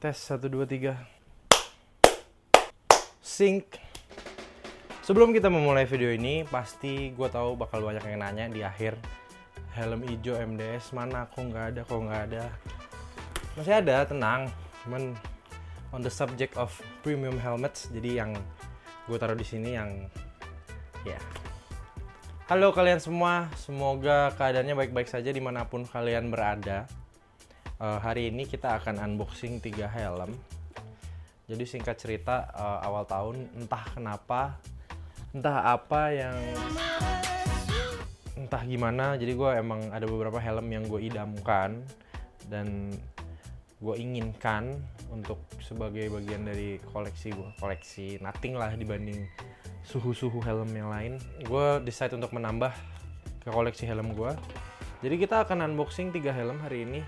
Tes 1, 2, 3. Sync. Sebelum kita memulai video ini, pasti gue tahu bakal banyak yang nanya di akhir, helm hijau MDS mana? Kok nggak ada? Masih ada, tenang. Cuman on the subject of premium helmets, jadi yang gue taruh di sini yang ya. Halo kalian semua, semoga keadaannya baik-baik saja dimanapun kalian berada. Hari ini kita akan unboxing 3 helm. Jadi singkat cerita, awal tahun entah kenapa, entah gimana, jadi gue emang ada beberapa helm yang gue idamkan dan gue inginkan untuk sebagai bagian dari koleksi gue. Koleksi nothing lah dibanding suhu-suhu helm yang lain. Gue decide untuk menambah ke koleksi helm gue. Jadi kita akan unboxing 3 helm hari ini.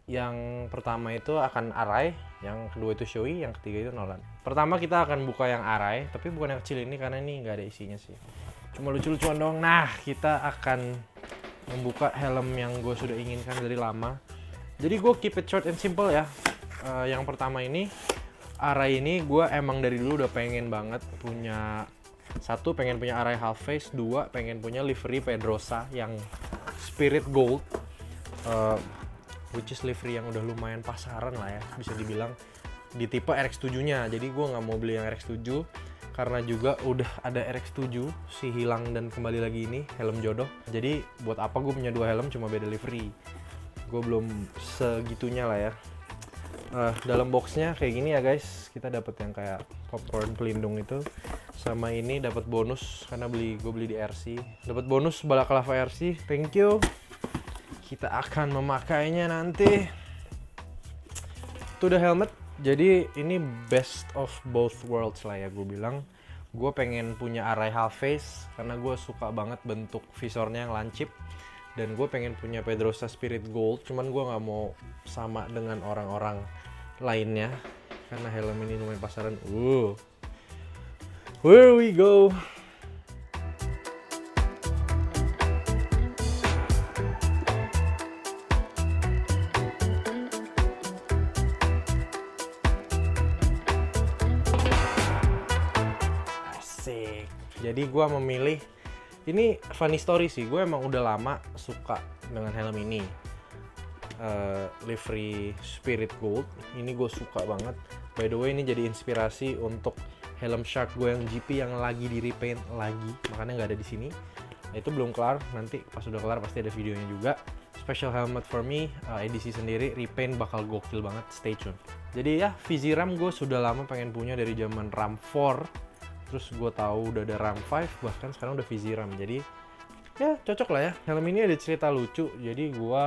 Yang pertama itu akan Arai, yang kedua itu Shoei, yang ketiga itu Nolan. Pertama kita akan buka yang Arai, tapi bukan yang kecil ini karena ini nggak ada isinya sih. Cuma lucu-lucuan doang. Nah, kita akan membuka helm yang gue sudah inginkan dari lama. Jadi gue keep it short and simple ya. Yang pertama ini Arai ini gue emang dari dulu udah pengen banget punya. Satu, pengen punya Arai half face. Dua, pengen punya livery Pedrosa yang Spirit Gold, which is livery yang udah lumayan pasaran lah ya, bisa dibilang di tipe RX7 nya. Jadi gue nggak mau beli yang RX7 karena juga udah ada RX7 si hilang dan kembali lagi ini helm jodoh. Jadi buat apa gue punya 2 helm cuma beda livery? Gue belum segitunya lah ya. Dalam boxnya kayak gini ya guys, kita dapat yang kayak popcorn pelindung itu, sama ini dapat bonus karena gue beli di RC, dapat bonus balaclava RC, thank you. Kita akan memakainya nanti. To the helmet, jadi ini best of both worlds lah ya gue bilang. Gue pengen punya Arai half face karena gue suka banget bentuk visornya yang lancip. Dan gue pengen punya Pedrosa Spirit Gold, cuman gue gak mau sama dengan orang-orang lainnya karena helm ini lumayan pasaran. Here we go. Asik. Jadi gue memilih. Ini funny story sih, gue emang udah lama suka dengan helm ini. Livery Spirit Gold, ini gue suka banget. By the way, ini jadi inspirasi untuk helm Shark gue yang GP yang lagi di repaint lagi, makanya nggak ada di sini. Nah, itu belum kelar, nanti pas udah kelar pasti ada videonya juga. Special helmet for me, edisi sendiri, repaint bakal gokil banget, stay tune. Jadi ya, Viziram gue sudah lama pengen punya dari zaman RAM 4. Terus gue tahu udah ada RAM 5, bahkan sekarang udah Viziram. Jadi ya cocok lah ya. Helm ini ada cerita lucu. Jadi gue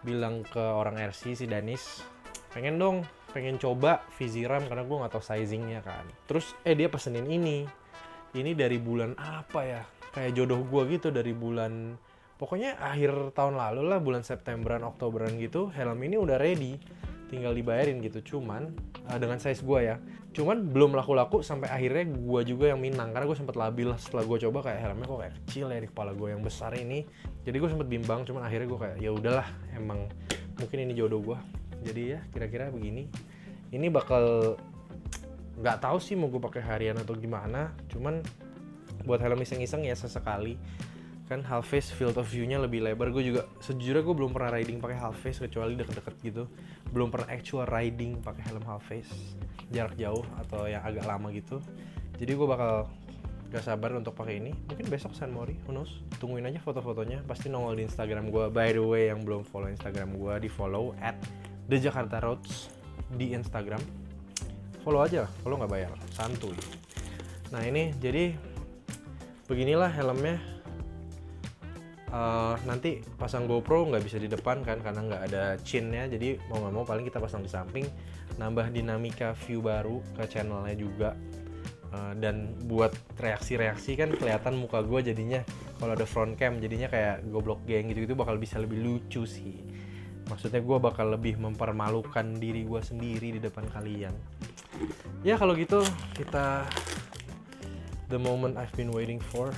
bilang ke orang RC, si Danis, pengen coba Viziram karena gue nggak tahu sizingnya kan. Terus dia pesenin ini dari bulan apa ya, kayak jodoh gue gitu, dari bulan pokoknya akhir tahun lalu lah, bulan Septemberan, Oktoberan gitu. Helm ini udah ready, tinggal dibayarin gitu. Cuman dengan size gue ya, cuman belum laku-laku sampai akhirnya gue juga yang minang karena gue sempet labil setelah gue coba, kayak helmnya kok kayak kecil ya di kepala gue yang besar ini. Jadi gue sempet bimbang, cuman akhirnya gue kayak ya udahlah, emang mungkin ini jodoh gue. Jadi ya kira-kira begini. Ini bakal nggak tahu sih mau gue pakai harian atau gimana, cuman buat helm iseng-iseng ya sesekali. Kan half face field of view-nya lebih lebar. Gue juga sejujurnya gue belum pernah riding pakai half face kecuali deket-deket gitu. Belum pernah actual riding pakai helm half face jarak jauh atau yang agak lama gitu. Jadi gue bakal gak sabar untuk pakai ini. Mungkin besok San Mori, who knows. Tungguin aja foto-fotonya, pasti nongol di Instagram gue. By the way, yang belum follow Instagram gue, di follow @thejakartaroads di Instagram. Follow aja lah, follow nggak bayar, santuy. Nah ini jadi beginilah helmnya. Nanti pasang GoPro nggak bisa di depan kan karena nggak ada chinnya, jadi mau nggak mau paling kita pasang di samping, nambah dinamika view baru ke channelnya juga. Dan buat reaksi-reaksi kan kelihatan muka gue jadinya kalau ada front cam jadinya kayak goblok geng gitu bakal bisa lebih lucu sih. Maksudnya gue bakal lebih mempermalukan diri gue sendiri di depan kalian. Ya kalau gitu kita, the moment I've been waiting for.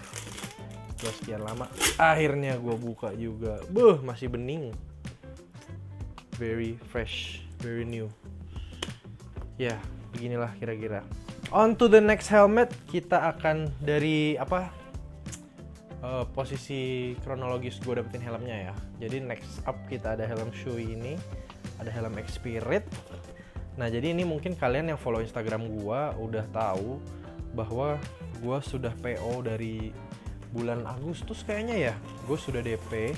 Udah sekian lama, akhirnya gue buka juga. Masih bening. very fresh, very new. Ya, beginilah kira-kira. On to the next helmet, kita akan dari posisi kronologis gue dapetin helmnya ya. Jadi next up kita ada helm Shoei ini, ada helm X-Spirit. Nah jadi ini mungkin kalian yang follow Instagram gue udah tahu bahwa gue sudah PO dari bulan Agustus kayaknya ya. Gue sudah DP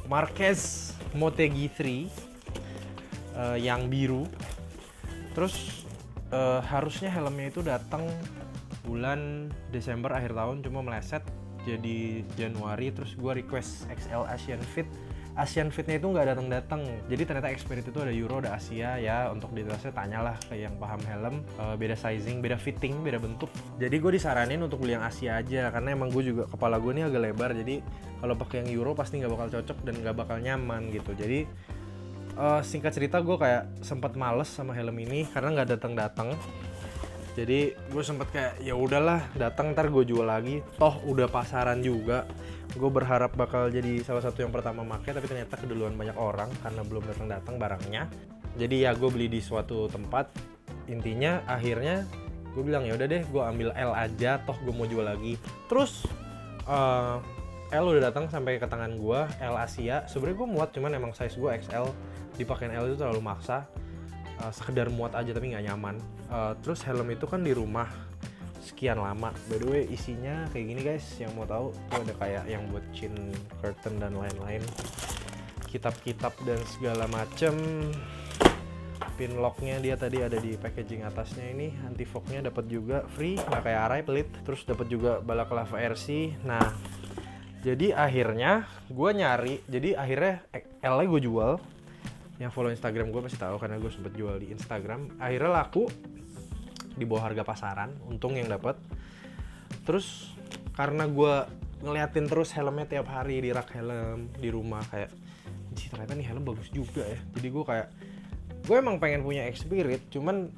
Marquez Motegi 3 yang biru. Terus harusnya helmnya itu datang bulan Desember akhir tahun, cuma meleset jadi Januari. Terus gue request XL Asian Fitnya itu nggak datang. Jadi ternyata X-Spirit itu ada Euro, ada Asia ya. Untuk detailnya tanyalah ke yang paham helm. Beda sizing, beda fitting, beda bentuk. Jadi gue disaranin untuk beli yang Asia aja, karena emang gue juga kepala gue ini agak lebar. Jadi kalau pakai yang Euro pasti nggak bakal cocok dan nggak bakal nyaman gitu. Jadi singkat cerita gue kayak sempat males sama helm ini karena nggak datang. Jadi gue sempet kayak ya udahlah, datang ntar gue jual lagi. Toh udah pasaran juga. Gue berharap bakal jadi salah satu yang pertama make, tapi ternyata keduluan banyak orang karena belum datang barangnya. Jadi ya gue beli di suatu tempat. Intinya akhirnya gue bilang ya udah deh, gue ambil L aja. Toh gue mau jual lagi. Terus L udah datang sampai ke tangan gue, L Asia. Sebenarnya gue muat, cuman emang size gue XL. Dipakein L itu terlalu maksa. Sekedar muat aja tapi nggak nyaman. Terus helm itu kan di rumah sekian lama. By the way isinya kayak gini guys, yang mau tahu tuh ada kayak yang buat chin curtain dan lain-lain, kitab-kitab dan segala macem. Pin locknya dia tadi ada di packaging atasnya ini. Anti fognya dapat juga free, nggak kayak Arai pelit. Terus dapat juga balaclava RC. Nah jadi akhirnya gue nyari, jadi akhirnya L nya gue jual. Yang follow Instagram gue pasti tahu karena gue sempet jual di Instagram. Akhirnya laku di bawah harga pasaran, untung yang dapat. Terus karena gue ngeliatin terus helmnya tiap hari di rak helm di rumah, kayak ternyata nih helm bagus juga ya. Jadi gue emang pengen punya X-Spirit, cuman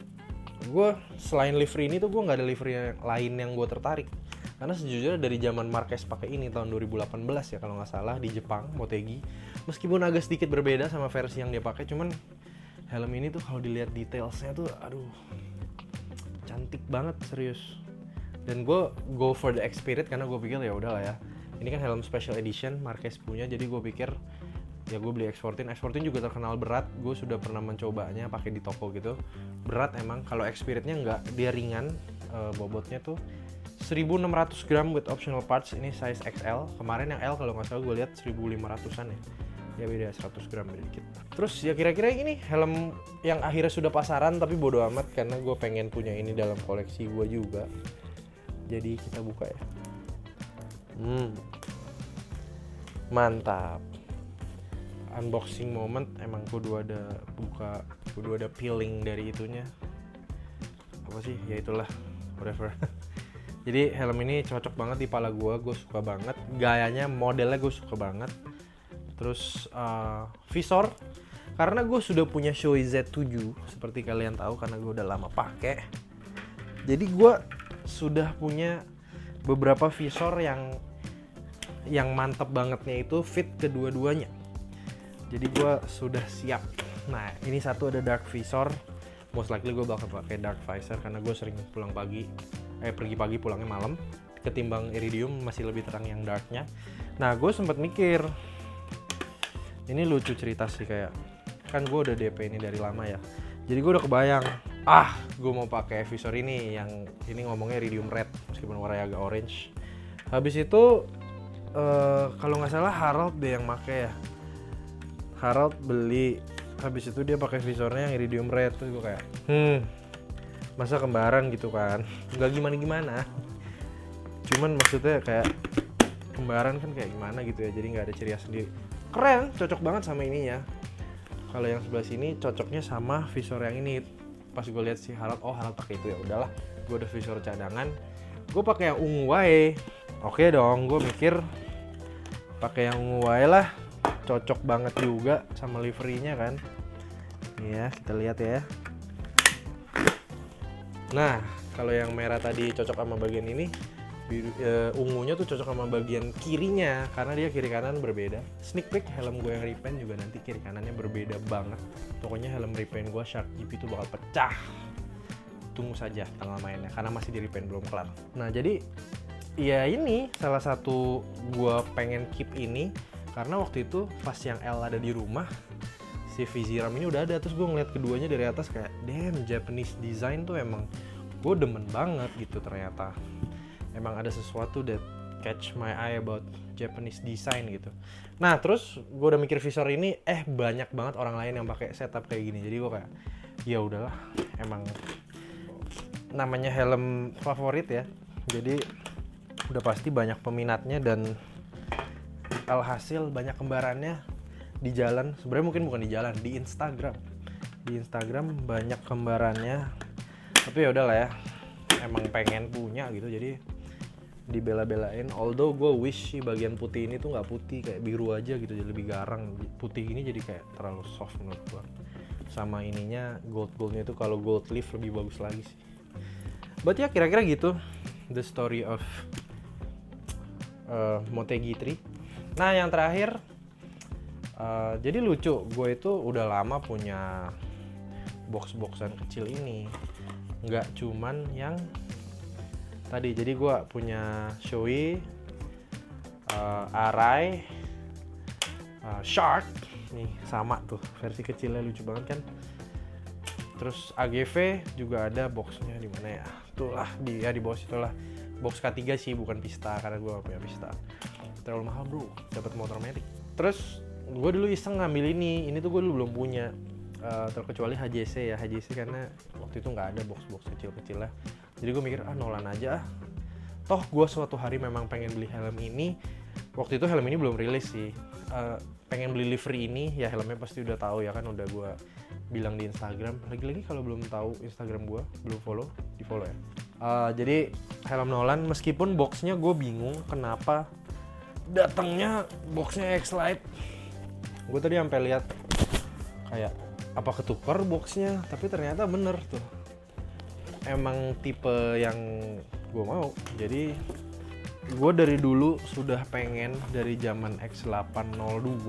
gue selain livery ini tuh gue nggak ada livery lain yang gue tertarik. Karena sejujurnya dari zaman Marquez pakai ini tahun 2018 ya kalau nggak salah di Jepang, Motegi. Meskipun agak sedikit berbeda sama versi yang dia pakai, cuman helm ini tuh kalau dilihat detailsnya tuh aduh cantik banget serius. Dan gue go for the X-Spirit karena gue pikir ya udahlah ya. Ini kan helm special edition Marquez punya, jadi gue pikir ya gue beli X14. X14 juga terkenal berat. Gue sudah pernah mencobanya pakai di toko gitu. Berat emang. Kalau X-Spiritnya enggak, dia ringan. Bobotnya tuh 1600 gram with optional parts. Ini size XL. Kemarin yang L kalau nggak salah gue lihat 1500-an ya. Ya beda 100 gram beda dikit. Terus ya kira-kira ini helm yang akhirnya sudah pasaran, tapi bodo amat karena gue pengen punya ini dalam koleksi gue juga. Jadi kita buka ya. Mantap. Unboxing moment. Emang kudu ada peeling dari itunya. Apa sih? Ya itulah. Whatever. Jadi helm ini cocok banget di pala gue suka banget. Gayanya, modelnya gue suka banget. Terus visor, karena gue sudah punya Shoei Z7 seperti kalian tahu karena gue udah lama pakai. Jadi gue sudah punya beberapa visor yang mantep bangetnya itu fit kedua-duanya. Jadi gue sudah siap. Nah ini satu ada dark visor. Most likely gue bakal pakai dark visor karena gue sering pulang pagi. Pergi pagi pulangnya malam. Ketimbang iridium masih lebih terang yang darknya. Nah gue sempat mikir, ini lucu cerita sih, kayak kan gue udah DP ini dari lama ya. Jadi gue udah kebayang, gue mau pakai visor ini yang ini ngomongnya iridium red meskipun warnanya agak orange. Habis itu kalau nggak salah Harald deh yang make ya. Harald beli, habis itu dia pakai visornya yang iridium red. Terus gue kayak, masa kembaran gitu kan? Nggak gimana-gimana. Cuman maksudnya kayak kembaran kan kayak gimana gitu ya. Jadi nggak ada ciri khas sendiri. Keren, cocok banget sama ininya. Kalau yang sebelah sini cocoknya sama visor yang ini. Pas gue lihat si Harald, Harald pakai itu, ya udahlah. Gue udah visor cadangan. Gue pakai yang ungu wae. Oke dong, gue mikir pakai yang ungu wae lah. Cocok banget juga sama liverynya kan. Ya, kita lihat ya. Nah, kalau yang merah tadi cocok sama bagian ini. ungunya tuh cocok sama bagian kirinya karena dia kiri kanan berbeda. Sneak peek helm gue yang repaint juga nanti kiri kanannya berbeda banget. Pokoknya helm repaint gue Shark GP itu bakal pecah. Tunggu saja tanggal mainnya karena masih di repaint belum kelar. Nah jadi ya ini salah satu gue pengen keep ini karena waktu itu pas yang L ada di rumah si Viziram ini udah ada, terus gue ngeliat keduanya dari atas kayak damn, Japanese design tuh emang gue demen banget gitu. Ternyata emang ada sesuatu that catch my eye about Japanese design gitu. Nah terus gue udah mikir visor ini banyak banget orang lain yang pakai setup kayak gini, jadi gue kayak ya udahlah, emang namanya helm favorit ya, jadi udah pasti banyak peminatnya dan alhasil banyak kembarannya di jalan. Sebenarnya mungkin bukan di jalan, di Instagram banyak kembarannya, tapi ya udahlah ya, emang pengen punya gitu jadi dibela-belain. Although gue wish sih bagian putih ini tuh nggak putih, kayak biru aja gitu, jadi lebih garang. Putih ini jadi kayak terlalu soft menurut gue. Sama ininya goldnya itu kalau gold leaf lebih bagus lagi sih. But ya kira-kira gitu the story of Motegi 3. Nah yang terakhir, jadi lucu, gue itu udah lama punya box-boxan kecil ini, nggak cuman yang tadi. Jadi gue punya Shoei, Arai, Shark, nih sama tuh versi kecilnya, lucu banget kan. Terus AGV juga ada boxnya di mana ya? Tuh lah di bawah situ lah. Box K3 sih, bukan Pista karena gue gak punya Pista. Terlalu mahal bro, dapat motor metik. Terus gue dulu iseng ngambil ini tuh gue dulu belum punya. Terkecuali HJC ya, HJC karena waktu itu nggak ada box-box kecil-kecil lah. Jadi gue mikir Nolan aja. Toh gue suatu hari memang pengen beli helm ini. Waktu itu helm ini belum rilis sih. Pengen beli livery ini, ya helmnya pasti udah tahu ya kan, udah gue bilang di Instagram. Lagi-lagi kalau belum tahu Instagram gue, belum follow, di follow ya. Jadi helm Nolan, meskipun boxnya gue bingung kenapa datangnya boxnya X-Lite. Gue tadi sampai lihat kayak apa ketukar boxnya, tapi ternyata bener tuh, emang tipe yang gue mau. Jadi gue dari dulu sudah pengen, dari zaman X802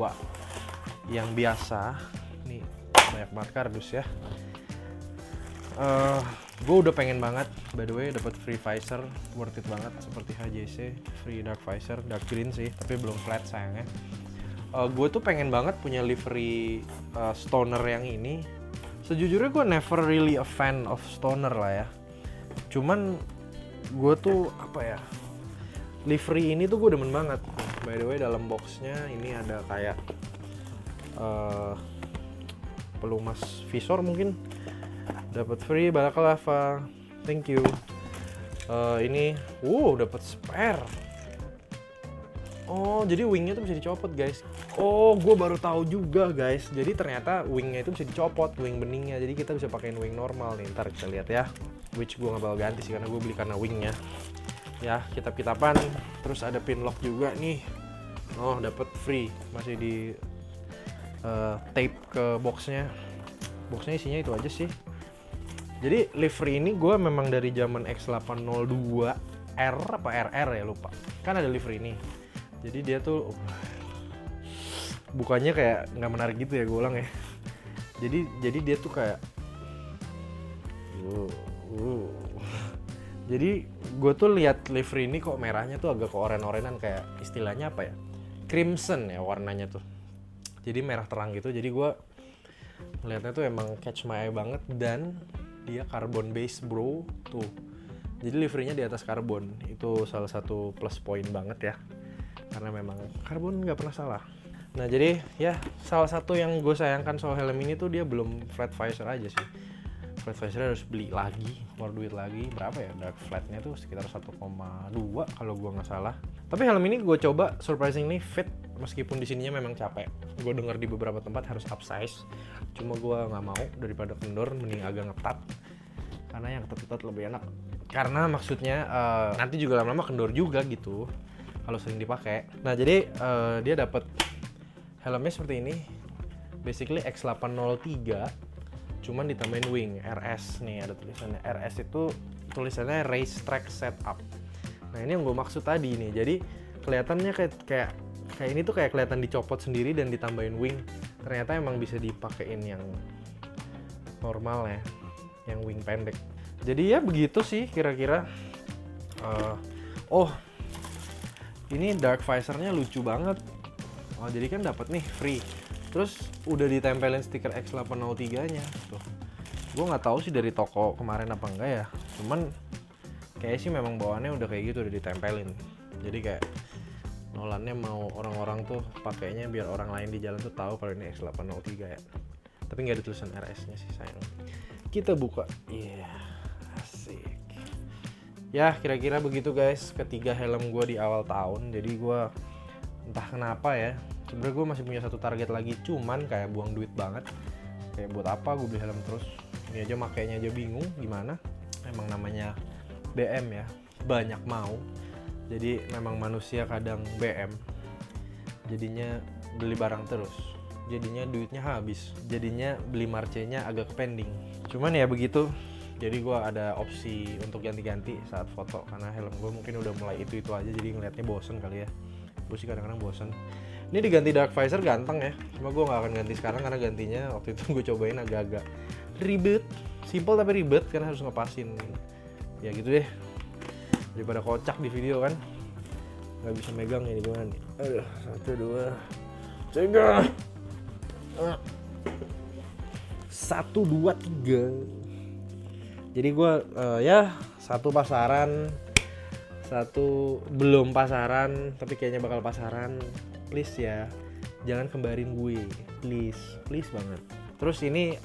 yang biasa nih, banyak banget kardus ya. Gue udah pengen banget, by the way dapat free visor, worth it banget, seperti HJC free dark visor, dark green sih, tapi belum flat sayangnya. Gue tuh pengen banget punya livery stoner yang ini. Sejujurnya gue never really a fan of stoner lah ya, cuman gue tuh apa ya, livery ini tuh gue demen banget. By the way dalam boxnya ini ada kayak pelumas visor, mungkin dapat free balaclava, thank you. Ini dapat spare. Oh, jadi wingnya tuh bisa dicopot guys. Oh, gue baru tahu juga guys. Jadi ternyata wingnya itu bisa dicopot, wing beningnya. Jadi kita bisa pakein wing normal nih. Ntar kita lihat ya. Which gue nggak bakal ganti sih karena gue beli karena wingnya. Ya, kitap-kitapan. Terus ada pin lock juga nih. Oh, dapat free. Masih di tape ke boxnya. Boxnya isinya itu aja sih. Jadi livery ini gue memang dari zaman X802 R apa RR ya lupa. Kan ada livery ini. Jadi dia tuh bukannya kayak nggak menarik gitu ya, gue ulang ya. Jadi dia tuh kayak jadi gue tuh lihat livery ini kok merahnya tuh agak ke oren-orenan, kayak istilahnya apa ya, crimson ya warnanya tuh. Jadi merah terang gitu. Jadi gue melihatnya tuh emang catch my eye banget, dan dia carbon base bro tuh. Jadi liverynya di atas karbon, itu salah satu plus point banget ya, karena memang karbon nggak pernah salah. Nah jadi ya salah satu yang gue sayangkan soal helm ini tuh dia belum flat visor aja sih. Flat visor harus beli lagi, keluar duit lagi. Berapa ya dark flatnya tuh sekitar 1,2 kalau gue nggak salah. Tapi helm ini gue coba surprisingly fit, meskipun di sininya memang capek. Gue dengar di beberapa tempat harus upsize, cuma gue nggak mau, daripada kendor mending agak ngetat, karena yang ketat-ketat lebih enak. Karena maksudnya nanti juga lama-lama kendor juga gitu kalau sering dipakai. Nah jadi dia dapat helmnya seperti ini, basically X803, cuman ditambahin wing RS nih, ada tulisannya RS, itu tulisannya race track setup. Nah ini yang gue maksud tadi nih. Jadi kelihatannya kayak ini tuh kayak kelihatan dicopot sendiri dan ditambahin wing. Ternyata emang bisa dipakein yang normal ya, yang wing pendek. Jadi ya begitu sih kira-kira. Oh, ini dark visornya lucu banget. Oh jadi kan dapat nih free. Terus udah ditempelin stiker X803-nya. Tuh. Gue nggak tahu sih dari toko kemarin apa enggak ya. Cuman kayak sih memang bawaannya udah kayak gitu, udah ditempelin. Jadi kayak Nolannya mau orang-orang tuh pakainya biar orang lain di jalan tuh tahu kalau ini X803 ya. Tapi nggak ada tulisan RS-nya sih sayang. Kita buka. Iya, asik. Ya kira-kira begitu guys, ketiga helm gue di awal tahun. Jadi gue entah kenapa ya, sebenarnya gue masih punya satu target lagi, cuman kayak buang duit banget. Kayak buat apa gue beli helm terus? Ini aja makainya aja bingung gimana. Emang namanya BM ya, banyak mau. Jadi memang manusia kadang BM, jadinya beli barang terus, jadinya duitnya habis, jadinya beli marcenya agak pending. Cuman ya begitu, jadi gue ada opsi untuk ganti-ganti saat foto, karena helm gue mungkin udah mulai itu aja, jadi ngeliatnya bosen kali ya. Gue sih kadang-kadang bosen. Ini diganti dark visor ganteng ya, cuma gue gak akan ganti sekarang karena gantinya waktu itu gue cobain agak-agak ribet, simple tapi ribet karena harus ngepasin. Ya gitu deh, daripada kocak di video kan, nggak bisa megang ini gimana nih. Aduh, 1, 2, 3. 1, 2, 3. Jadi gue ya satu pasaran, satu belum pasaran tapi kayaknya bakal pasaran. Please ya, jangan kembarin gue, please banget. Terus ini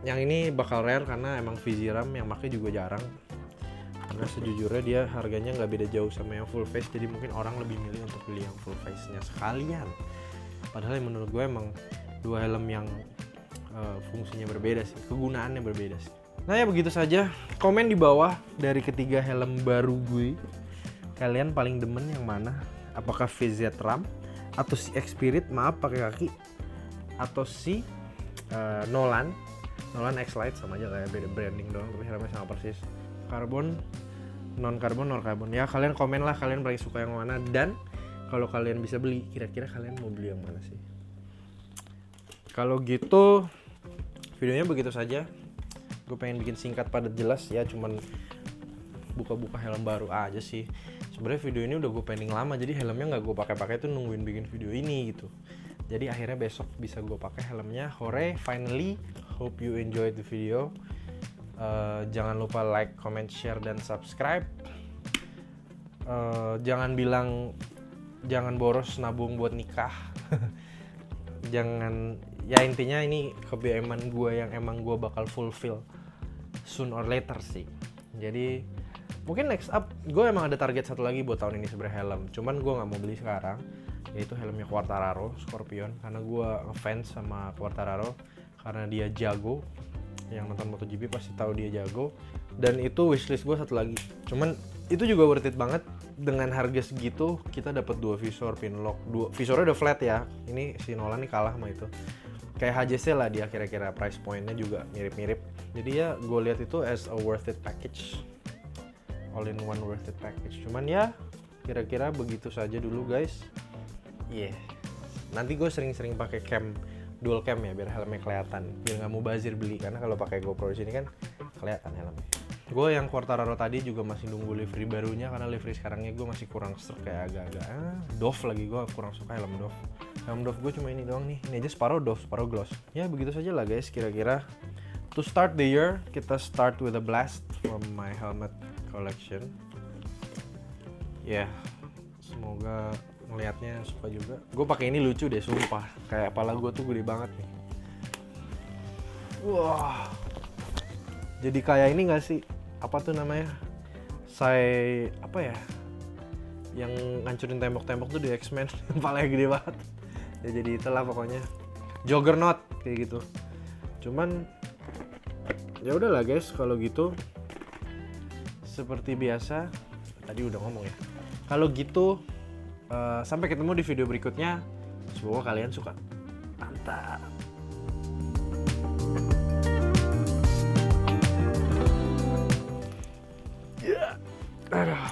yang ini bakal rare karena emang Viziram yang pakai juga jarang. Karena sejujurnya dia harganya nggak beda jauh sama yang full face, jadi mungkin orang lebih milih untuk beli yang full face nya sekalian. Padahal yang menurut gue emang dua helm yang fungsinya berbeda sih, kegunaannya berbeda sih. Nah ya begitu saja, komen di bawah dari ketiga helm baru gue, kalian paling demen yang mana? Apakah VZ-RAM atau si X-Spirit, maaf pakai kaki, atau si Nolan X-Lite, sama aja kayak beda branding doang tapi helmnya sama persis. Karbon, non karbon ya, kalian komen lah kalian paling suka yang mana, dan kalau kalian bisa beli, kira-kira kalian mau beli yang mana sih? Kalau gitu videonya begitu saja. Gue pengen bikin singkat padat jelas ya, cuman buka-buka helm baru aja sih. Sebenarnya video ini udah gue pending lama, jadi helmnya nggak gue pakai tuh nungguin bikin video ini gitu. Jadi akhirnya besok bisa gue pakai helmnya. Hore, finally, hope you enjoyed the video. Jangan lupa like, comment, share, dan subscribe. Jangan bilang jangan boros nabung buat nikah. Jangan, ya intinya ini keBM-an gue yang emang gue bakal fulfill soon or later sih. Jadi mungkin next up gue emang ada target satu lagi buat tahun ini sebenarnya helm, cuman gue nggak mau beli sekarang, yaitu helmnya Quartararo Scorpion, karena gue ngefans sama Quartararo karena dia jago. Yang nonton MotoGP pasti tahu dia jago, dan itu wishlist gue satu lagi. Cuman itu juga worth it banget, dengan harga segitu kita dapat 2 visor pinlock, visornya udah flat ya. Ini si Nolan nih kalah sama itu, kayak HJC lah dia, kira-kira price pointnya juga mirip-mirip. Jadi ya gue lihat itu as a worth it package, all in one worth it package. Cuman ya kira-kira begitu saja dulu guys. Nanti gue sering-sering pakai cam, dual cam ya, biar helmnya kelihatan, biar nggak mau bazir beli, karena kalau pakai GoPro di sini kan kelihatan helmnya. Gue yang Quartararo tadi juga masih nunggu livery barunya, karena livery sekarangnya gue masih kurang serak, kayak agak-agak Dove lagi, gue kurang suka helm Dove gue cuma ini doang nih, ini aja Sparrow Dove, Sparrow Gloss. Ya begitu saja lah guys, kira-kira to start the year kita start with a blast from my helmet collection. Semoga ngelihatnya suka juga. Gue pakai ini lucu deh, sumpah. Kayak kepala gue tuh gede banget nih. Wah. Jadi kayak ini nggak sih? Apa tuh namanya? Apa ya? Yang ngancurin tembok-tembok tuh di X-Men. Kepalanya gede banget. Ya jadi itulah pokoknya. Juggernaut kayak gitu. Cuman ya udahlah guys, kalau gitu seperti biasa tadi udah ngomong ya. Kalau gitu sampai ketemu di video berikutnya. Semoga kalian suka. Mantap. Aduh.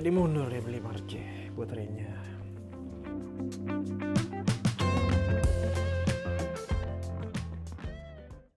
Jadi mundur ya beli Marche buat Renya.